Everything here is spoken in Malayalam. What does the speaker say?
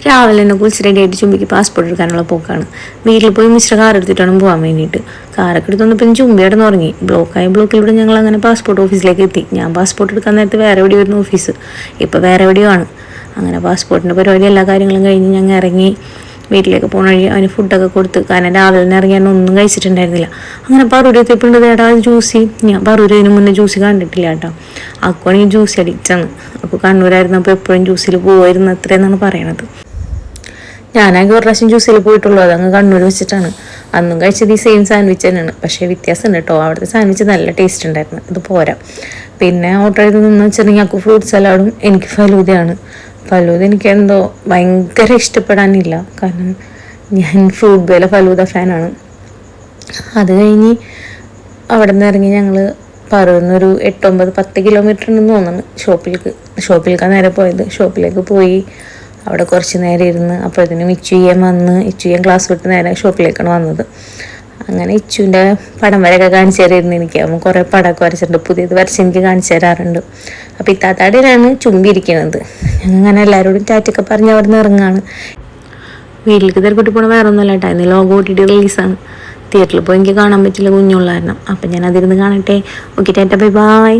രാവിലെ തന്നെ കുളിച്ച് റെഡിയായിട്ട് ചുമ്പിക്ക് പാസ്പോർട്ട് എടുക്കാനുള്ള പോക്കാണ്. വീട്ടിൽ പോയി മിസ്റ്റർ കാർ എടുത്തിട്ടാണ് പോകാൻ വേണ്ടിയിട്ട്. കാറൊക്കെ എടുത്ത് വന്നപ്പോൾ ചുമ്പി കിടന്ന് ഉറങ്ങി. ബ്ലോക്കിലൂടെ ഞങ്ങൾ അങ്ങനെ പാസ്പോർട്ട് ഓഫീസിലേക്ക് എത്തി. ഞാൻ പാസ്പോർട്ട് എടുക്കാൻ നേരത്തെ വേറെ എവിടെയായിരുന്നു ഓഫീസ്, ഇപ്പോൾ വേറെ എവിടെയോ ആണ്. അങ്ങനെ പാസ്പോർട്ടിൻ്റെ പരിപാടി എല്ലാ കാര്യങ്ങളും കഴിഞ്ഞ് ഞങ്ങൾ ഇറങ്ങി. വീട്ടിലേക്ക് പോകണ വഴി അവന് ഫുഡൊക്കെ കൊടുത്ത്, കാരണം രാവിലെ തന്നെ ഇറങ്ങിയാൽ ഒന്നും കഴിച്ചിട്ടുണ്ടായിരുന്നില്ല. അങ്ങനെ പറൂര് എത്തിയപ്പോണ്ട് ചേട്ടാ ജ്യൂസി, ഞാൻ പറൂരതിന് മുന്നേ ജ്യൂസ് കണ്ടിട്ടില്ല കേട്ടോ. അക്കുവാണെങ്കിൽ ജ്യൂസ് അഡിക്റ്റാണ്. അപ്പോൾ കണ്ണൂരായിരുന്നപ്പോൾ എപ്പോഴും ജ്യൂസിൽ പോകുമായിരുന്നു അത്രയെന്നാണ് പറയണത്. ഞാനാകെ ഒരു പ്രാവശ്യം ജ്യൂസിൽ പോയിട്ടുള്ളൂ, അതങ്ങ് കണ്ണൂർ വെച്ചിട്ടാണ്. അന്നും കഴിച്ചത് ഈ സെയിം സാൻഡ്വിച്ച് തന്നെയാണ്. പക്ഷേ വ്യത്യാസമുണ്ട് കേട്ടോ, അവിടുത്തെ സാൻഡ്വിച്ച് നല്ല ടേസ്റ്റ് ഉണ്ടായിരുന്നു, അത് പോരാ. പിന്നെ ഓർഡർ ചെയ്തതെന്ന് വെച്ചിട്ടുണ്ടെങ്കിൽ ഞങ്ങൾക്ക് ഫ്രൂട്ട് സലാഡും എനിക്ക് ഫലൂദയാണ്. ഫലൂദ എനിക്ക് എന്തോ ഭയങ്കര ഇഷ്ടപ്പെടാനില്ല, കാരണം ഞാൻ ഫ്രൂട്ട് ബേല ഫലൂദ ഫാനാണ്. അത് കഴിഞ്ഞ് അവിടെ നിന്ന് ഇറങ്ങി ഞങ്ങൾ പറന്നൊരു 8-9-10 കിലോമീറ്റർ ഉണ്ടെന്ന് തോന്നുന്നു ഷോപ്പിലേക്ക് നേരെ പോയത്. ഷോപ്പിലേക്ക് പോയി അവിടെ കുറച്ച് നേരം ഇരുന്ന് അപ്പോഴത്തേനും ഇച്ചുയ്യാൻ ക്ലാസ് വിട്ട് നേരെ ഷോപ്പിലേക്കാണ് വന്നത്. അങ്ങനെ ഇച്ചുവിൻ്റെ പടം വരെയൊക്കെ കാണിച്ചു തരായിരുന്നു എനിക്ക്. അവൻ കുറേ പടമൊക്കെ വരച്ചിട്ടുണ്ട്, പുതിയത് വരച്ച് എനിക്ക് കാണിച്ചു തരാറുണ്ട്. അപ്പോൾ ഇത്താത്താടിയിലാണ് ചുമ്പിരിക്കുന്നത്. അങ്ങനെ എല്ലാവരോടും ടാറ്റൊക്കെ പറഞ്ഞ് അവിടെ നിന്ന് ഇറങ്ങാണ്. വീട്ടിലേക്ക് തിരക്കൊട്ടി പോകണ വേറെ ഒന്നുമല്ല കേട്ടോ, ഇന്ന് ലോഗോ OTT റിലീസാണ്. തിയേറ്ററിൽ പോയി എനിക്ക് കാണാൻ പറ്റില്ല, കുഞ്ഞുള്ള കാരണം. അപ്പം ഞാൻ അതിരുന്ന് കാണട്ടെ. Okay, Tata, bye bye.